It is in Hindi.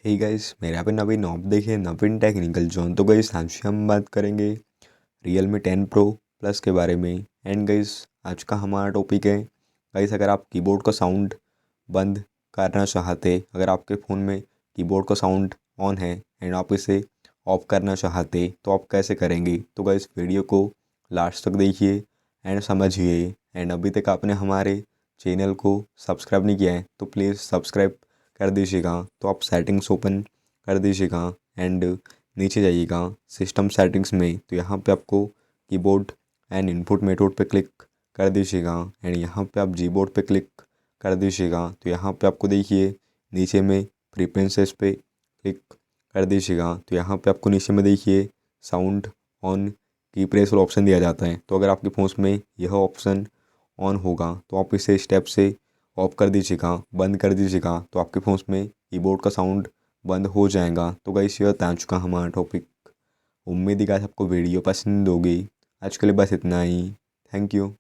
हे गाइस, मेरे यहाँ पे नवीन आप देखिए नवीन टेक्निकल जोन। तो गाइस आज हम बात करेंगे Realme 10 Pro प्लस के बारे में। एंड गाइस आज का हमारा टॉपिक है गाइस, अगर आप कीबोर्ड का साउंड बंद करना चाहते, अगर आपके फ़ोन में कीबोर्ड का साउंड ऑन है एंड आप इसे ऑफ करना चाहते तो आप कैसे करेंगे। तो गाइस वीडियो को लास्ट तक देखिए एंड समझिए। एंड अभी तक आपने हमारे चैनल को सब्सक्राइब नहीं किया है तो प्लीज़ सब्सक्राइब कर दीजिएगा। तो आप सेटिंग्स ओपन कर दीजिएगा एंड नीचे जाइएगा सिस्टम सेटिंग्स में। तो यहाँ पे आपको कीबोर्ड एंड इनपुट मेथड पे क्लिक कर दीजिएगा एंड यहाँ पे आप जीबोर्ड पे क्लिक कर दीजिएगा। तो यहाँ पे आपको देखिए नीचे में प्रेफरेंसेस पे क्लिक कर दीजिएगा। तो यहाँ पे आपको नीचे में देखिए साउंड ऑन की प्रेस वाला ऑप्शन दिया जाता है। तो अगर आपके फ़ोन में यह ऑप्शन ऑन होगा तो आप इसे स्टेप से ऑफ कर दीजिएगा, बंद कर दीजिएगा। तो आपके फ़ोन में कीबोर्ड का साउंड बंद हो जाएगा। तो गाइस ये था आज का हमारा टॉपिक। उम्मीद है गाइस आपको वीडियो पसंद होगी। आज के लिए बस इतना ही। Thank you.